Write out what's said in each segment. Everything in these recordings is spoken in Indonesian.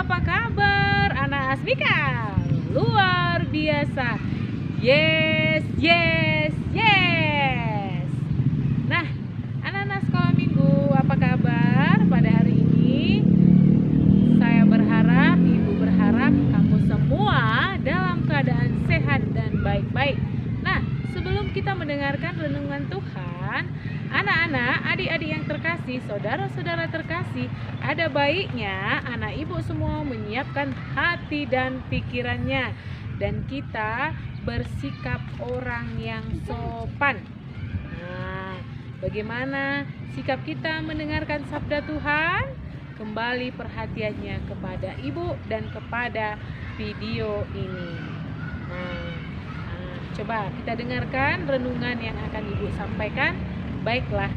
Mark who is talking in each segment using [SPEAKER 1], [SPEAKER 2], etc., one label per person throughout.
[SPEAKER 1] apa kabar anak Asmika? Luar biasa. Yes, yes, yes. Nah, anak-anak sekolah minggu, apa kabar pada hari ini? Saya berharap, Ibu berharap kamu semua dalam keadaan sehat dan baik-baik. Nah, sebelum kita mendengarkan renungan Tuhan, anak-anak, adik-adik yang terkasih, saudara-saudara terkasih, ada baiknya anak ibu semua menyiapkan hati dan pikirannya, dan kita bersikap orang yang sopan. Nah, bagaimana sikap kita mendengarkan sabda Tuhan? Kembali perhatiannya kepada ibu dan kepada video ini. Coba kita dengarkan renungan yang akan ibu sampaikan. Baiklah.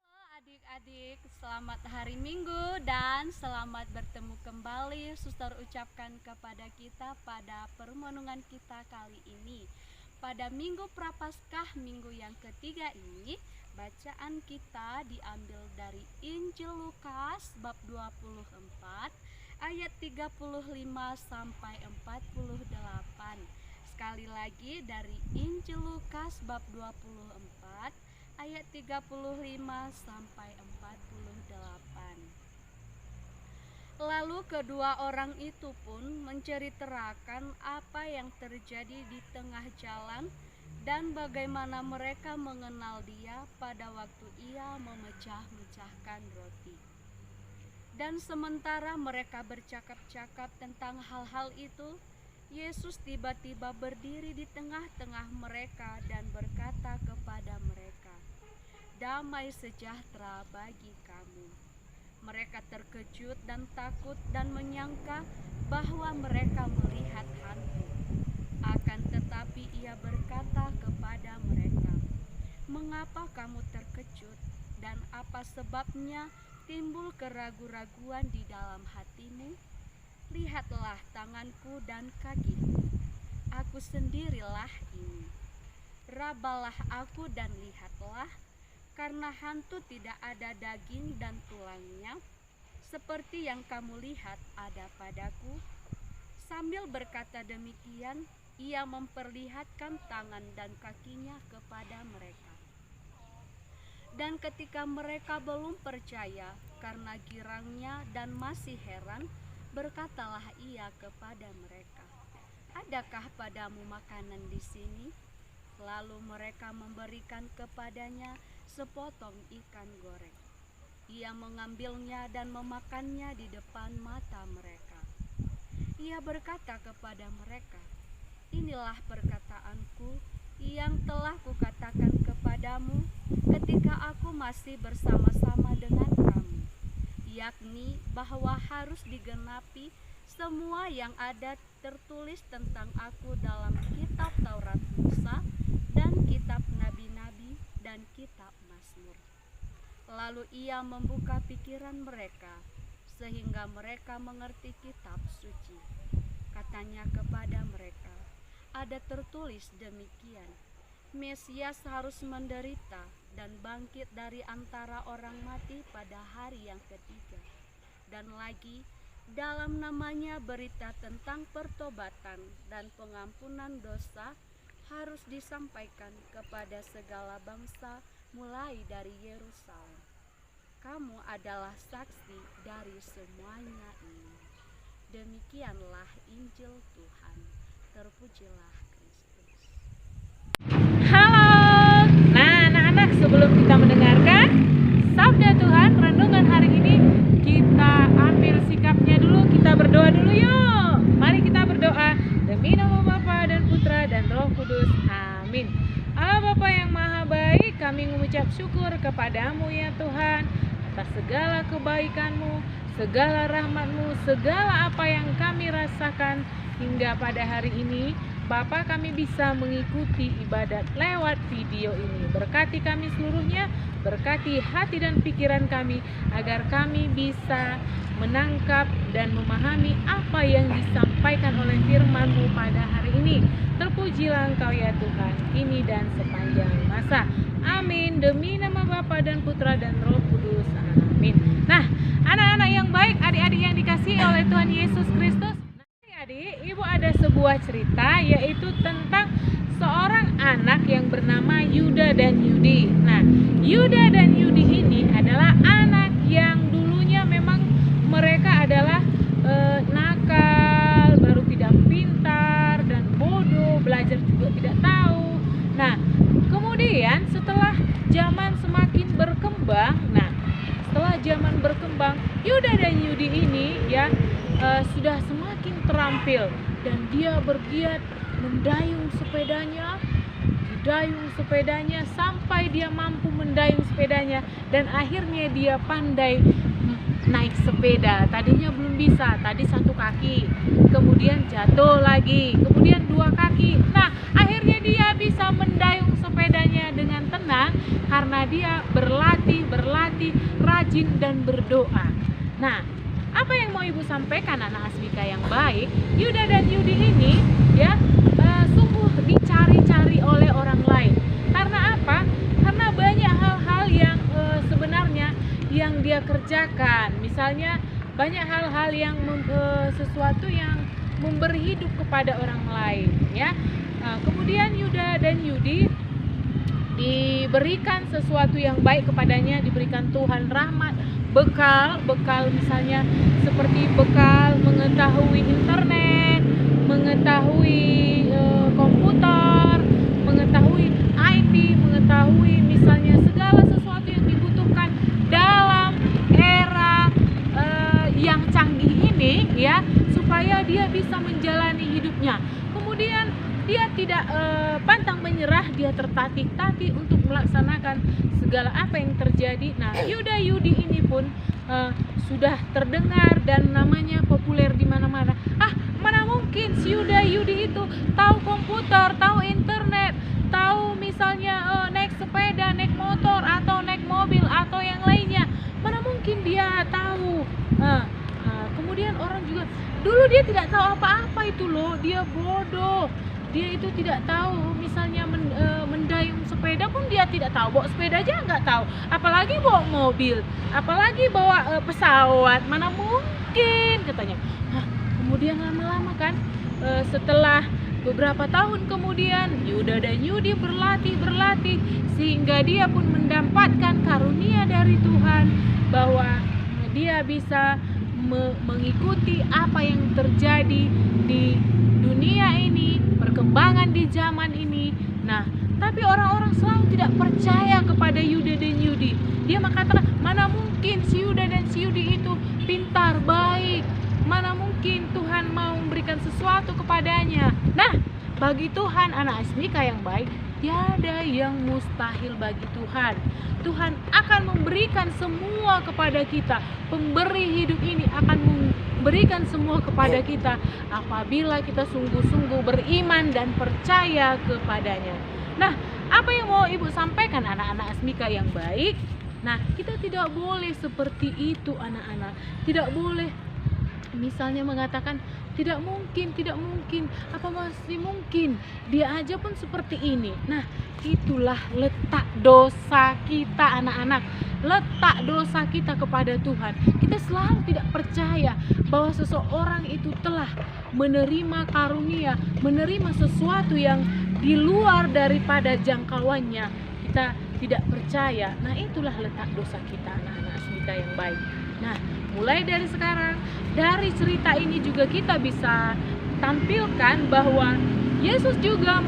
[SPEAKER 2] Halo adik-adik, selamat hari Minggu dan selamat bertemu kembali. Suster ucapkan kepada kita pada permenungan kita kali ini. Pada Minggu Prapaskah, minggu yang ketiga ini, bacaan kita diambil dari Injil Lukas bab 24 ayat 35 sampai 48. Sekali lagi dari Injil Lukas bab 24 ayat 35 sampai 48. Lalu kedua orang itu pun menceritakan apa yang terjadi di tengah jalan dan bagaimana mereka mengenal dia pada waktu ia memecah-mecahkan roti. Dan sementara mereka bercakap-cakap tentang hal-hal itu, Yesus tiba-tiba berdiri di tengah-tengah mereka dan berkata kepada mereka, "Damai sejahtera bagi kamu." Mereka terkejut dan takut dan menyangka bahwa mereka melihat hantu. Akan tetapi ia berkata kepada mereka, "Mengapa kamu terkejut dan apa sebabnya timbul keraguan-raguan di dalam hatimu? Lihatlah tanganku dan kakiku, aku sendirilah ini. Rabalah aku dan lihatlah, karena hantu tidak ada daging dan tulangnya, seperti yang kamu lihat ada padaku." Sambil berkata demikian, ia memperlihatkan tangan dan kakinya kepada mereka. Dan ketika mereka belum percaya karena girangnya dan masih heran, berkatalah ia kepada mereka, "Adakah padamu makanan di sini?" Lalu mereka memberikan kepadanya sepotong ikan goreng. Ia mengambilnya dan memakannya di depan mata mereka. Ia berkata kepada mereka, "Inilah perkataanku yang telah kukatakan kepadamu ketika aku masih bersama-sama dengan kamu, yakni bahwa harus digenapi semua yang ada tertulis tentang aku dalam kitab Taurat Musa dan kitab nabi-nabi dan kitab Mazmur." Lalu ia membuka pikiran mereka sehingga mereka mengerti kitab suci. Katanya kepada mereka, "Ada tertulis demikian, Mesias harus menderita dan bangkit dari antara orang mati pada hari yang ketiga. Dan lagi, dalam namanya berita tentang pertobatan dan pengampunan dosa harus disampaikan kepada segala bangsa mulai dari Yerusalem. Kamu adalah saksi dari semuanya ini." Demikianlah Injil Tuhan. Terpujilah Kristus.
[SPEAKER 1] Halo. Nah, anak-anak, sebelum kita mendengarkan sabda Tuhan, renungan hari ini, kita ambil sikapnya dulu, kita berdoa dulu yuk. Mari kita berdoa demi nama Bapa dan Putra dan Roh Kudus. Amin. Allah Bapa yang Maha Baik, kami mengucap syukur kepadamu ya Tuhan atas segala kebaikan-Mu, segala rahmat-Mu, segala apa yang kami rasakan hingga pada hari ini. Bapa, kami bisa mengikuti ibadat lewat video ini. Berkati kami seluruhnya, berkati hati dan pikiran kami, agar kami bisa menangkap dan memahami apa yang disampaikan oleh firman-Mu pada hari ini. Terpujilah Engkau ya Tuhan, kini dan sepanjang masa. Amin. Demi nama Bapa dan Putra dan Roh Kudus. Amin. Nah, anak-anak yang baik, adik oleh Tuhan Yesus Kristus. Adik, Ibu ada sebuah cerita yaitu tentang seorang anak yang bernama Yuda dan Yudi. Nah, Yuda dan Yudi ini adalah anak yang dulunya memang mereka adalah nakal, baru tidak pintar dan bodoh, belajar juga tidak tahu. Nah, kemudian setelah zaman semakin berkembang, Yuda dan Yudi ini ya sudah semakin terampil dan dia bergiat mendayung sepedanya sampai dia mampu mendayung sepedanya dan akhirnya dia pandai naik sepeda. Tadinya belum bisa, tadi satu kaki, kemudian jatuh lagi, kemudian dua kaki. Nah, akhirnya dia bisa mendayung sepedanya dengan tenang karena dia berlatih, rajin dan berdoa. Nah, apa yang mau Ibu sampaikan anak Asmika yang baik, Yuda dan Yudi ini ya sungguh dicari-cari oleh orang lain. Karena apa? Karena banyak hal-hal yang sebenarnya yang dia kerjakan. Misalnya banyak hal-hal yang sesuatu yang memberi hidup kepada orang lain ya. Kemudian Yuda dan Yudi diberikan sesuatu yang baik kepadanya, diberikan Tuhan rahmat, bekal misalnya seperti bekal mengetahui internet, mengetahui komputer, mengetahui IT, mengetahui misalnya segala sesuatu yang dibutuhkan dalam era yang canggih ini ya, supaya dia bisa menjalani hidupnya. Kemudian dia tidak pantang menyerah, dia tertatih-tatih untuk melaksanakan segala apa yang terjadi. Nah, Yuda Yudi ini pun sudah terdengar dan namanya populer di mana-mana. Mana mungkin si Yuda Yudi itu tahu komputer, tahu internet, tahu misalnya naik sepeda, naik motor atau naik mobil atau yang lainnya. Mana mungkin dia tahu. Kemudian orang juga dulu dia tidak tahu apa-apa itu loh, dia bodoh. Dia itu tidak tahu misalnya mendayung sepeda pun dia tidak tahu, bawa sepeda aja nggak tahu, apalagi bawa mobil, apalagi bawa pesawat, mana mungkin katanya. Kemudian lama-lama kan setelah beberapa tahun kemudian Yuda dan Yudi berlatih sehingga dia pun mendapatkan karunia dari Tuhan bahwa dia bisa mengikuti apa yang terjadi di dunia ini, perkembangan di zaman ini. Nah, tapi orang-orang selalu tidak percaya kepada Yuda dan Yudi. Dia mengatakan, mana mungkin si Yuda dan si Yudi itu pintar, baik, mana mungkin Tuhan mau memberikan sesuatu kepadanya. Nah, bagi Tuhan anak Asmika yang baik, tiada yang mustahil bagi Tuhan. Tuhan akan memberikan semua kepada kita. Pemberi hidup ini akan memberikan semua kepada kita apabila kita sungguh-sungguh beriman dan percaya kepadanya. Nah, apa yang mau Ibu sampaikan anak-anak Asmika yang baik? Nah, kita tidak boleh seperti itu anak-anak. Tidak boleh misalnya mengatakan tidak mungkin, apa masih mungkin, dia aja pun seperti ini. Nah, itulah letak dosa kita anak-anak, letak dosa kita kepada Tuhan. Kita selalu tidak percaya bahwa seseorang itu telah menerima karunia, menerima sesuatu yang di luar daripada jangkauannya. Kita tidak percaya. Nah, itulah letak dosa kita anak-anak Asmika yang baik. Nah, mulai dari sekarang, dari cerita ini juga kita bisa tampilkan bahwa Yesus juga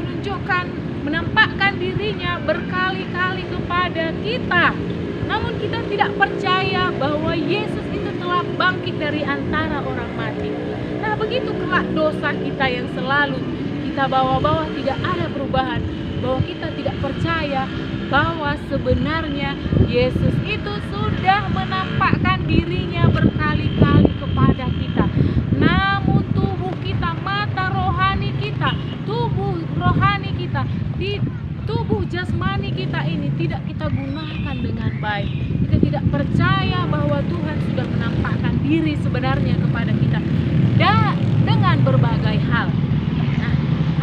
[SPEAKER 1] menampakkan dirinya berkali-kali kepada kita. Namun kita tidak percaya bahwa Yesus itu telah bangkit dari antara orang mati. Nah, begitu kelak dosa kita yang selalu kita bawa-bawa tidak ada perubahan, bahwa kita tidak percaya bahwa sebenarnya Yesus itu sudah menampakkan dirinya berkali-kali kepada kita. Namun tubuh kita, mata rohani kita, tubuh rohani kita, di tubuh jasmani kita ini tidak kita gunakan dengan baik. Kita tidak percaya bahwa Tuhan sudah menampakkan diri sebenarnya kepada kita dengan berbagai hal. Nah,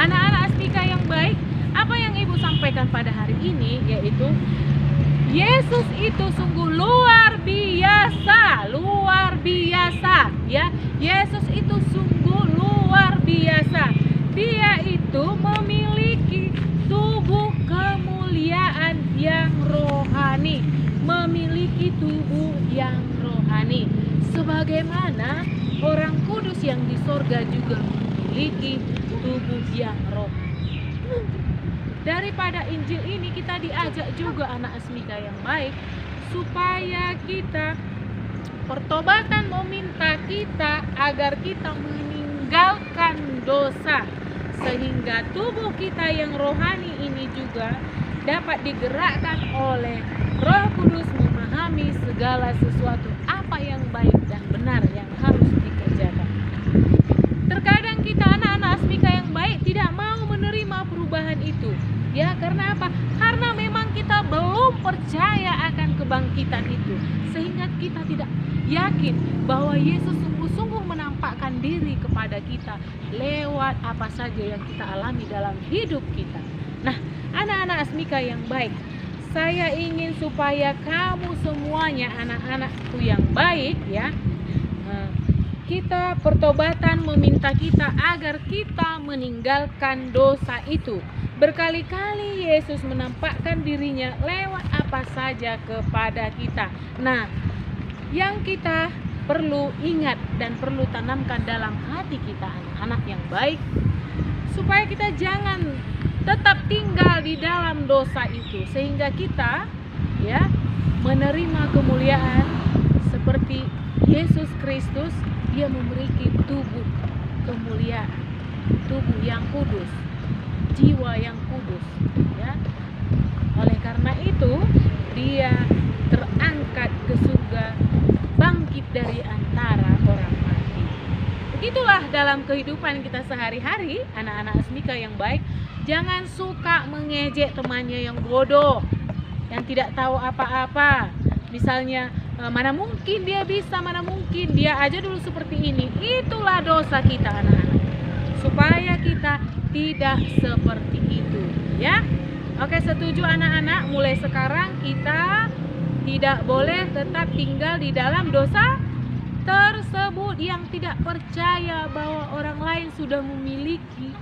[SPEAKER 1] anak-anak Asmika yang baik, apa yang Ibu sampaikan pada hari ini yaitu Yesus itu sungguh luar biasa ya. Yesus itu sungguh luar biasa. Dia itu memiliki tubuh kemuliaan yang rohani, memiliki tubuh yang rohani. Sebagaimana orang kudus yang di sorga juga memiliki tubuh yang rohani. Daripada Injil ini kita diajak juga anak Asmika yang baik, supaya kita pertobatan meminta kita agar kita meninggalkan dosa, sehingga tubuh kita yang rohani ini juga dapat digerakkan oleh Roh Kudus memahami segala sesuatu apa yang baik dan benar yang harus dikerjakan. Terkadang kita anak-anak Asmika yang baik tidak mau menerima perubahan itu. Ya, karena apa? Karena memang kita belum percaya akan kebangkitan itu, sehingga kita tidak yakin bahwa Yesus sungguh-sungguh menampakkan diri kepada kita lewat apa saja yang kita alami dalam hidup kita. Nah, anak-anak Asmika yang baik, saya ingin supaya kamu semuanya anak-anakku yang baik ya, kita pertobatan meminta kita agar kita meninggalkan dosa itu. Berkali-kali Yesus menampakkan dirinya lewat apa saja kepada kita. Nah, yang kita perlu ingat dan perlu tanamkan dalam hati kita anak-anak yang baik, supaya kita jangan tetap tinggal di dalam dosa itu, sehingga kita ya menerima kemuliaan seperti Yesus Kristus. Dia memiliki tubuh kemuliaan, tubuh yang kudus, jiwa yang kudus ya. Oleh karena itu dia terangkat ke surga, bangkit dari antara orang mati. Begitulah dalam kehidupan kita sehari-hari anak-anak Asmika yang baik. Jangan suka mengejek temannya yang bodoh, yang tidak tahu apa-apa. Misalnya, mana mungkin dia bisa, mana mungkin dia aja dulu seperti ini. Itulah dosa kita anak-anak, supaya kita tidak seperti itu ya. Oke, setuju anak-anak? Mulai sekarang kita tidak boleh tetap tinggal di dalam dosa tersebut, yang tidak percaya bahwa orang lain sudah memiliki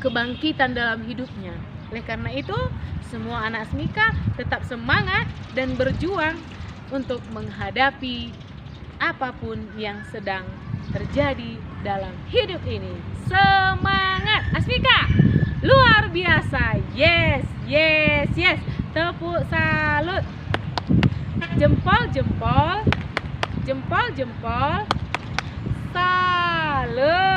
[SPEAKER 1] kebangkitan dalam hidupnya. Oleh karena itu, semua anak Asmika tetap semangat dan berjuang untuk menghadapi apapun yang sedang terjadi dalam hidup ini. Semangat Asmika! Luar biasa. Yes, yes, yes. Tepuk salut. Jempol, jempol. Jempol, jempol. Salut.